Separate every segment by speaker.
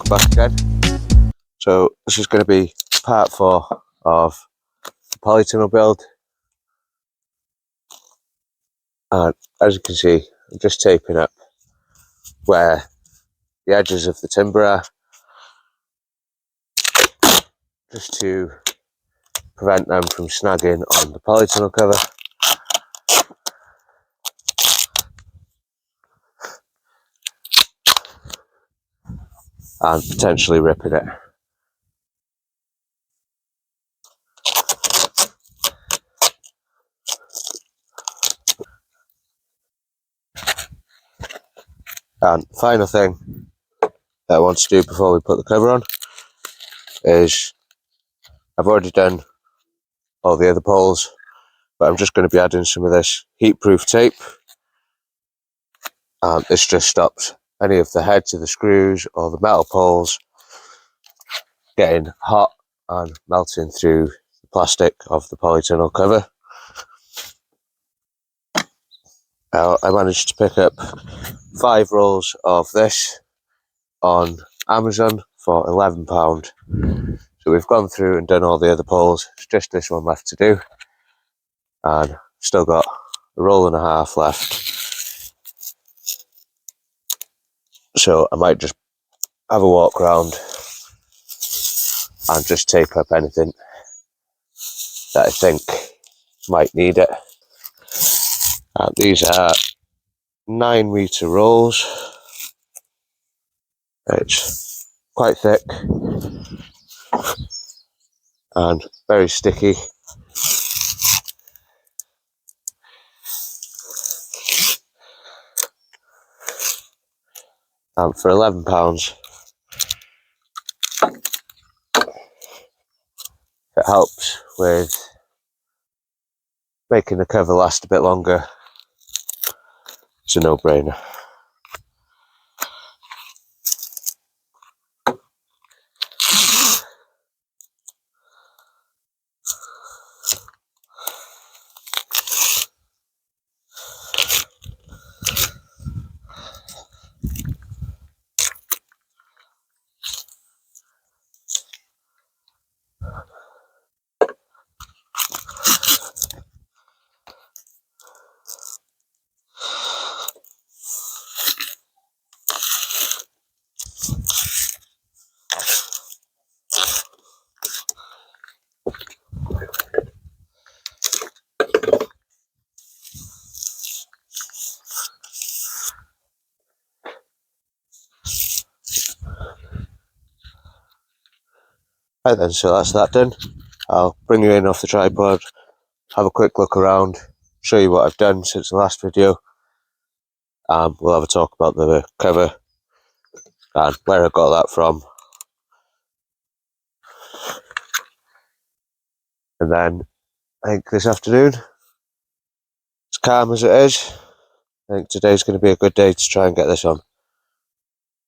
Speaker 1: back again. So this is going to be part 4 of the polytunnel build, and as you can see, I'm just taping up where the edges of the timber are, just to prevent them from snagging on the polytunnel cover and potentially ripping it. And final thing that I want to do before we put the cover on is, I've already done all the other poles, but I'm just going to be adding some of this heat-proof tape, and this just stops any of the heads of the screws or the metal poles getting hot and melting through the plastic of the polytunnel cover. I managed to pick up 5 rolls of this on Amazon for £11. So we've gone through and done all the other poles. It's just this one left to do, and still got a roll and a half left. So I might just have a walk around and just tape up anything that I think might need it. And these are 9-metre rolls. It's quite thick and very sticky. And for £11, it helps with making the cover last a bit longer. It's a no-brainer. Right then, so that's that done. I'll bring you in off the tripod, have a quick look around, show you what I've done since the last video. We'll have a talk about the cover and where I got that from. And then I think this afternoon, as calm as it is, I think today's going to be a good day to try and get this on.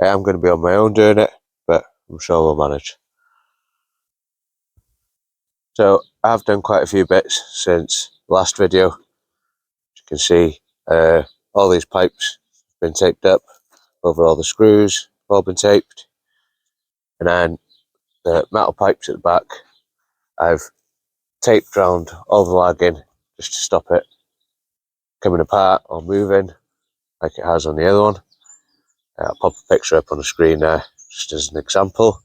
Speaker 1: I am going to be on my own doing it, but I'm sure we'll manage. So I've done quite a few bits since the last video. As you can see, all these pipes have been taped up over all the screws, all been taped. And then the metal pipes at the back, I've taped around all the lagging just to stop it coming apart or moving like it has on the other one. I'll pop a picture up on the screen there just as an example.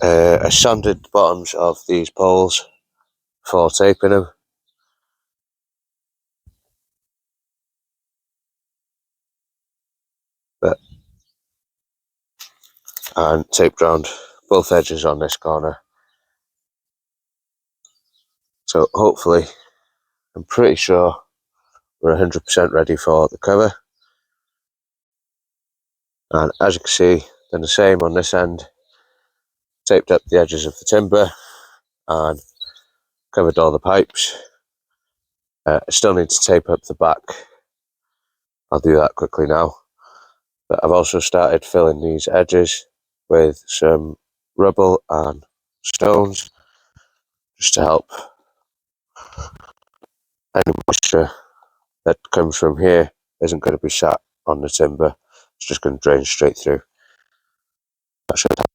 Speaker 1: I sanded the bottoms of these poles before taping them. And taped around both edges on this corner. So hopefully, I'm pretty sure we're 100% ready for the cover. And as you can see, done the same on this end. Taped up the edges of the timber and covered all the pipes. I still need to tape up the back. I'll do that quickly now. But I've also started filling these edges with some rubble and stones, just to help any moisture that comes from here isn't going to be sat on the timber. It's just going to drain straight through. That should have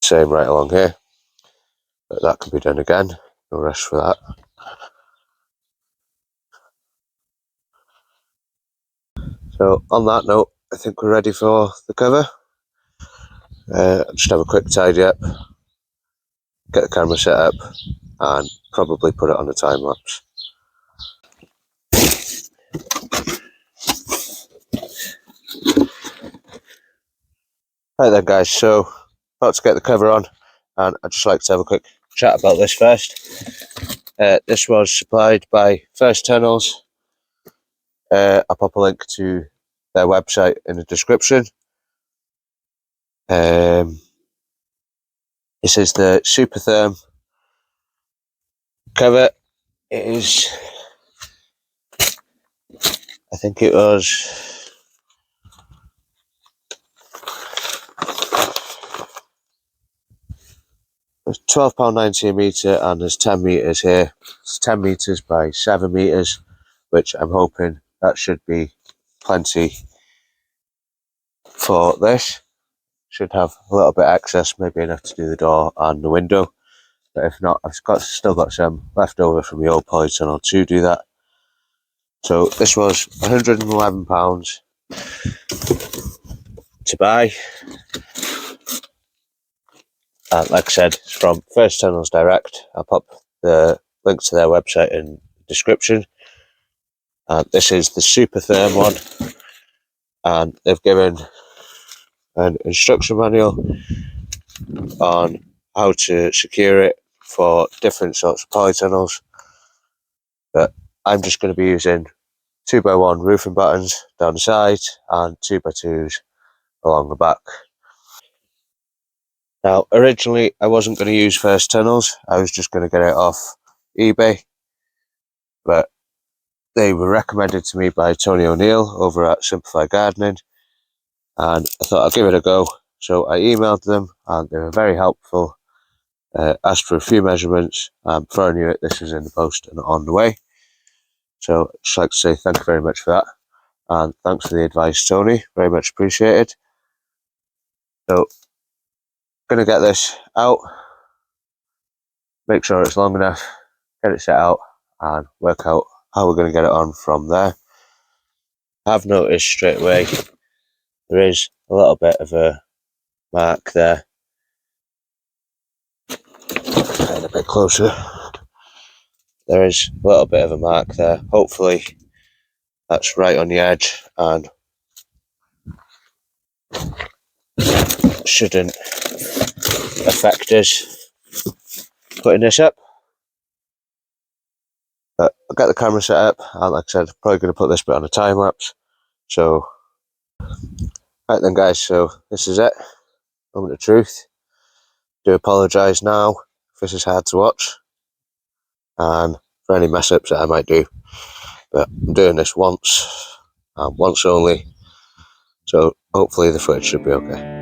Speaker 1: the same right along here, but that can be done again, no rush for that. So on that note, I think we're ready for the cover. Just have a quick tidy up, get the camera set up, and probably put it on a time lapse. Right then guys, so about to get the cover on, and I'd just like to have a quick chat about this first. This was supplied by First Tunnels. I'll pop a link to their website in the description. This is the Super Therm cover. It is, I think it was £12.90 a metre, and there's 10 metres here. It's 10 metres by 7 metres, which I'm hoping that should be plenty for this. Should have a little bit excess, maybe enough to do the door and the window. But if not, I've still got some left over from the old polytunnel to do that. So this was £111 to buy. Like I said, it's from First Tunnels Direct. I'll pop the link to their website in the description. This is the Super Therm one, and they've given an instruction manual on how to secure it for different sorts of polytunnels. But I'm just going to be using 2x1 roofing buttons down the side and 2x2s along the back. Now, originally I wasn't going to use First Tunnels, I was just going to get it off eBay, but they were recommended to me by Tony O'Neill over at Simplify Gardening, and I thought I'd give it a go. So I emailed them, and they were very helpful. Asked for a few measurements, and before I knew it, this was in the post and on the way. So I'd just like to say thank you very much for that, and thanks for the advice, Tony, very much appreciated. So going to get this out, make sure it's long enough, get it set out, and work out how we're going to get it on from there. I've noticed straight away there is a little bit of a mark there. Getting a bit closer. There is a little bit of a mark there. Hopefully that's right on the edge and shouldn't affect us putting this up. But I'll get the camera set up, and like I said, I'm probably going to put this bit on a time lapse. So, right then guys, so this is it. Moment of truth. Do apologise now if this is hard to watch, and for any mess ups that I might do. But I'm doing this once, and once only, so hopefully the footage should be okay.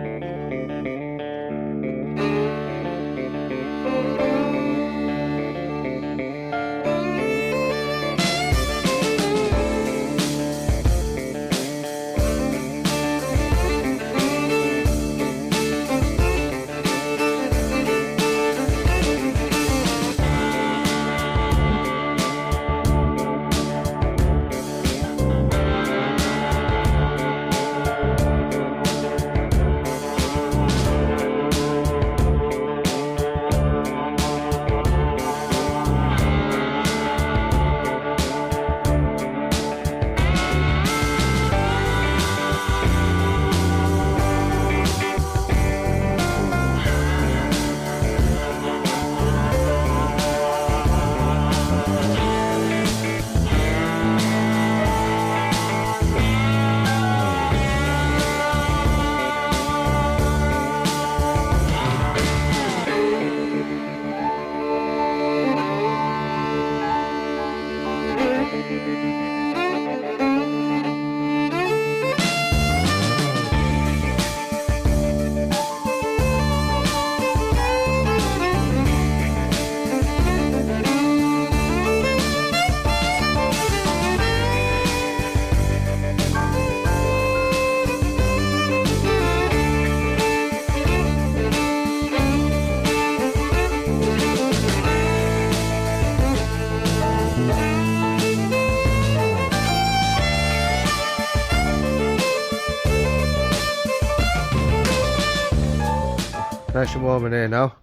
Speaker 1: Nice and warm in here now.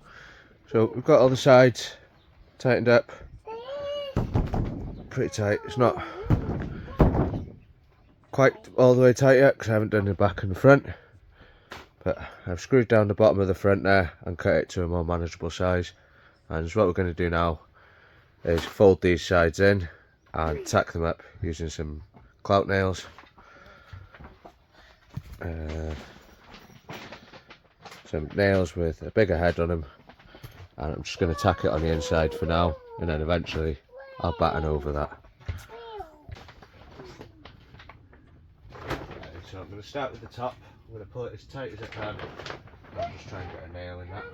Speaker 1: So we've got all the sides tightened up. Pretty tight. It's not quite all the way tight yet because I haven't done the back and the front. But I've screwed down the bottom of the front there and cut it to a more manageable size. And what we're going to do now is fold these sides in and tack them up using some clout nails. Some nails with a bigger head on them, and I'm just going to tack it on the inside for now, and then eventually I'll batten over that. So I'm going to start with the top. I'm going to pull it as tight as I can. I'll just try and get a nail in that.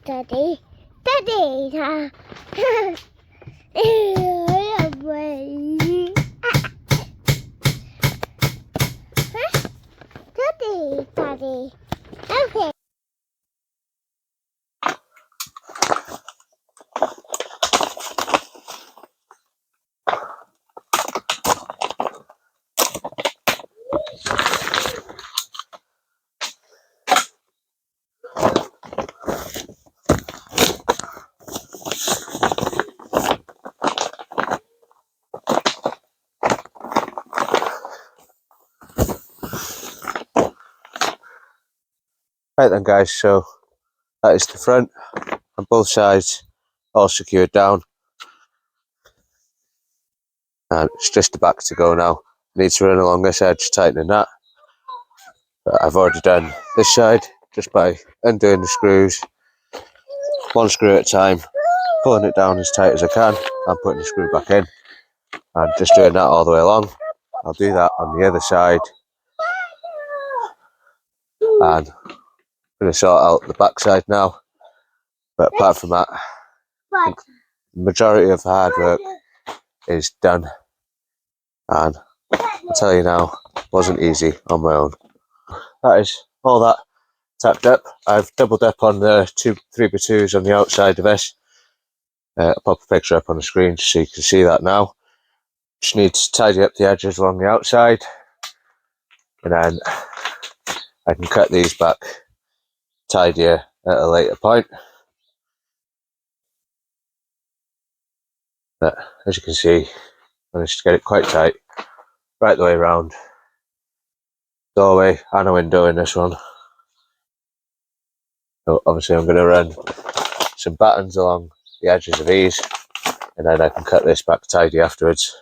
Speaker 2: Daddy, Daddy, Daddy, Daddy, okay.
Speaker 1: Right then guys, so that is the front and both sides all secured down, and it's just the back to go now. I need to run along this edge, tightening that, but I've already done this side just by undoing the screws one screw at a time, pulling it down as tight as I can and putting the screw back in, and just doing that all the way along. I'll do that on the other side, and I'm going to sort out the back side now. But apart from that, the majority of the hard work is done, and I'll tell you now, it wasn't easy on my own. That is all that tacked up. I've doubled up on the 3x2s on the outside of this. I'll pop a picture up on the screen so you can see that now. Just need to tidy up the edges along the outside, and then I can cut these back tidier at a later point. But as you can see, I managed to get it quite tight right the way around. Doorway and a window in this one. So obviously I'm going to run some battens along the edges of these, and then I can cut this back tidy afterwards.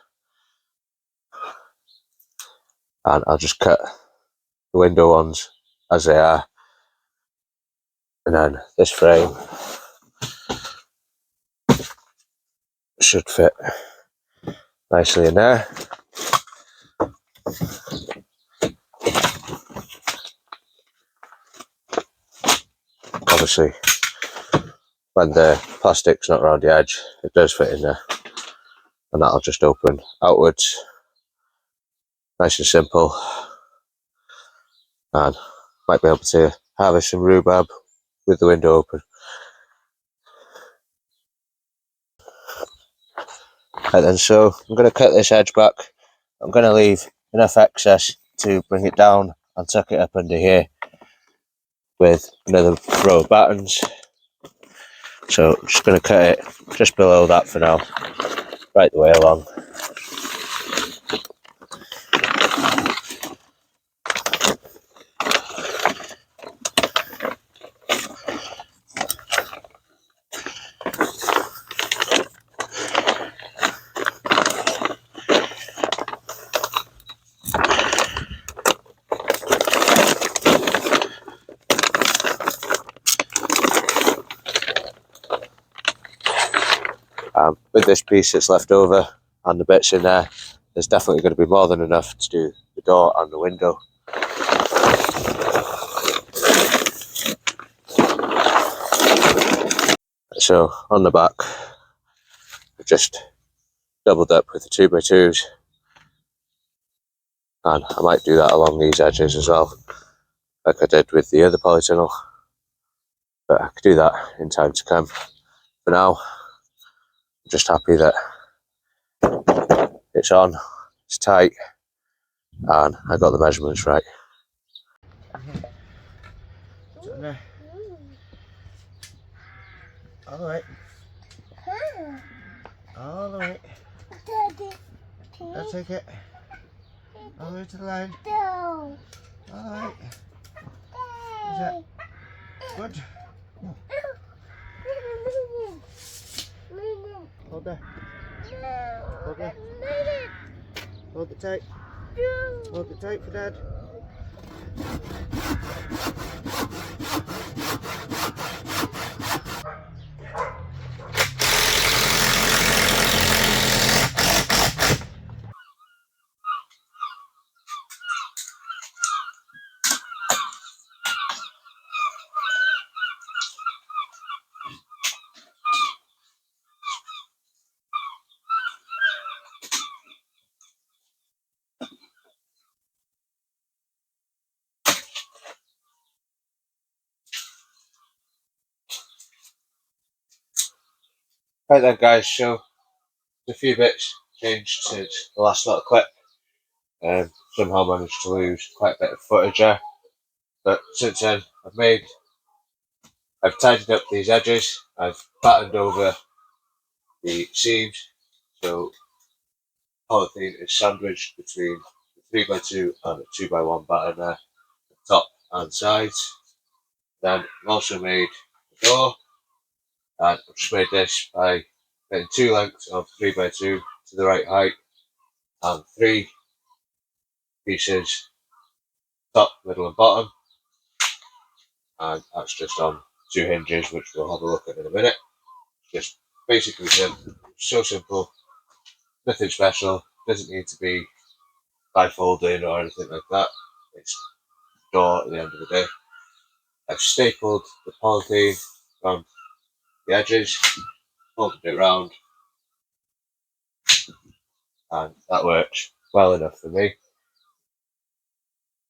Speaker 1: And I'll just cut the window ones as they are, and then this frame should fit nicely in there. Obviously when the plastic's not around the edge, it does fit in there, and that'll just open outwards, nice and simple, and might be able to harvest some rhubarb with the window open. Right then, so I'm going to cut this edge back. I'm going to leave enough excess to bring it down and tuck it up under here with another row of battens. So I'm just going to cut it just below that for now, right the way along. With this piece that's left over and the bits in there, there's definitely going to be more than enough to do the door and the window. So on the back, I've just doubled up with the 2x2s, and I might do that along these edges as well, like I did with the other polytunnel, but I could do that in time to come. For now, I'm just happy that it's on, it's tight, and I got the measurements right. All the way. All the way. I'll take it. All the way to the line. All the way. Is that good? Hold there. Hold there. Hold it tight. Hold it tight for Dad. Right then guys, so a few bits changed since the last little clip. Somehow managed to lose quite a bit of footage there, but since then I've tidied up these edges, I've battened over the seams, so polythene is sandwiched between the 3x2 and the 2x1 batten there, top and sides. Then I've also made the door, and I've just made this by getting 2 lengths of 3x2 to the right height and 3 pieces top, middle and bottom, and that's just on 2 hinges, which we'll have a look at in a minute. Just basically so simple, nothing special, doesn't need to be bifolding or anything like that. It's door at the end of the day. I've stapled the polythene from the edges, folded it round, and that works well enough for me.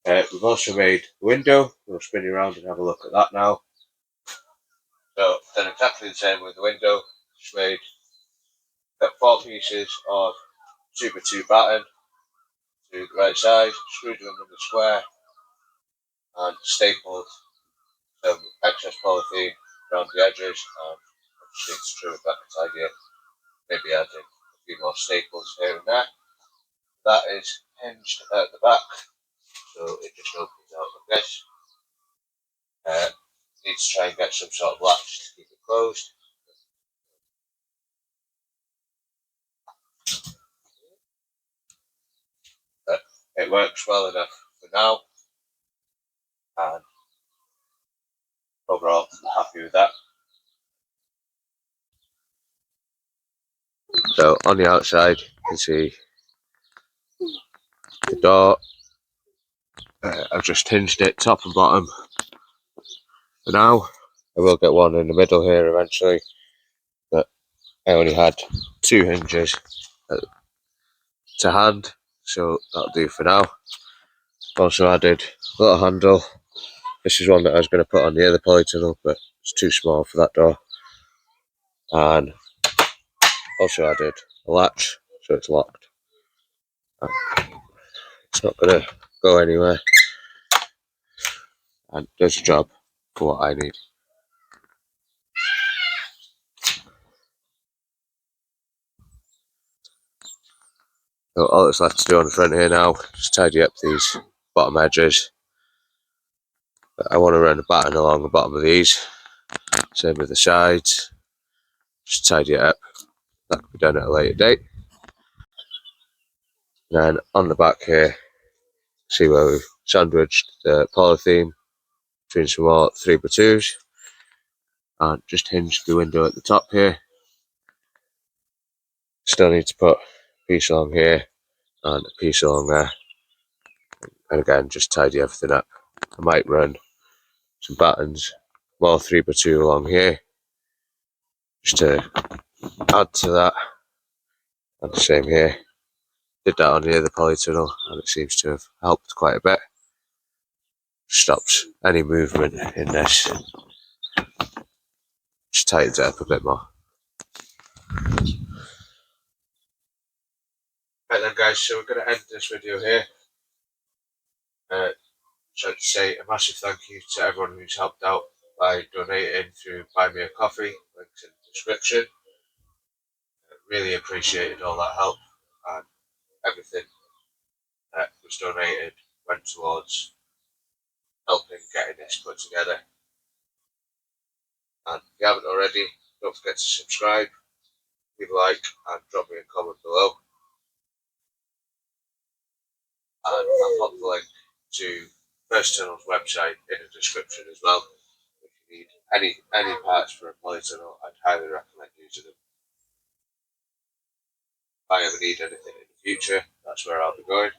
Speaker 1: We've also made the window. We'll spin you around and have a look at that now. So done exactly the same with the window. Just made got 4 pieces of 2x2 batten to the right size, screwed them in the square, and stapled some excess polythene around the edges, and I just need to screw it back and tidy it, maybe adding a few more staples here and there. That is hinged at the back, so it just opens out like this. Need to try and get some sort of latch to keep it closed. But it works well enough for now, and overall I'm happy with that. So on the outside you can see the door. I've just hinged it top and bottom for now. I will get one in the middle here eventually, but I only had 2 hinges to hand, so that'll do for now. Also added a little handle. This is one that I was going to put on the other polytunnel, but it's too small for that door. And also added a latch, so it's locked. It's not going to go anywhere, and does the job for what I need. So all that's left to do on the front here now is tidy up these bottom edges. But I want to run a batten along the bottom of these, same with the sides, just tidy it up. That can be done at a later date. And then on the back here, see where we've sandwiched the polythene between some more 3x2s, and just hinged the window at the top here. Still need to put a piece along here and a piece along there, and again just tidy everything up. I might run some battens, more 3x2 along here, just to add to that And the same here. Did that on the other polytunnel and it seems to have helped quite a bit. Stops any movement in this. Just tightens it up a bit more. Right then guys, so we're going to end this video here. So to say a massive thank you to everyone who's helped out by donating through Buy Me a Coffee, links in the description. Really appreciated all that help, and everything that was donated went towards helping getting this put together. And if you haven't already, don't forget to subscribe, leave a like and drop me a comment below. And I'll pop the link to First Tunnel's website in the description as well. If you need any parts for a polytunnel, I'd highly recommend using them. If I ever need anything in the future, that's where I'll be going.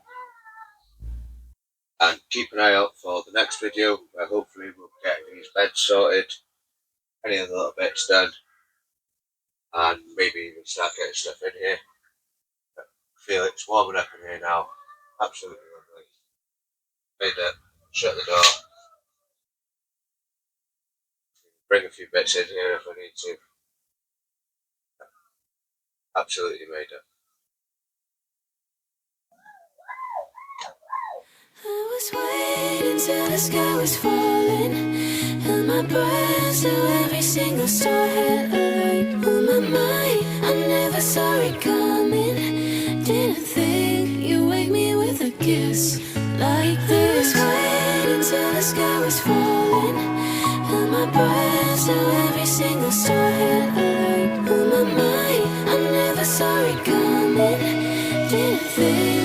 Speaker 1: And keep an eye out for the next video where hopefully we'll get these beds sorted, any of the little bits done, and maybe even start getting stuff in here. I feel it's warming up in here now. Absolutely lovely. Made it, shut the door, bring a few bits in here if I need to. Absolutely made it.
Speaker 3: I was waiting till the sky was falling, held my breath till every single star had a light on my mind. I never saw it coming, didn't think you'd wake me with a kiss like this. Waiting till the sky was falling, held my breath till every single star had a light on my mind. I never saw it coming, didn't think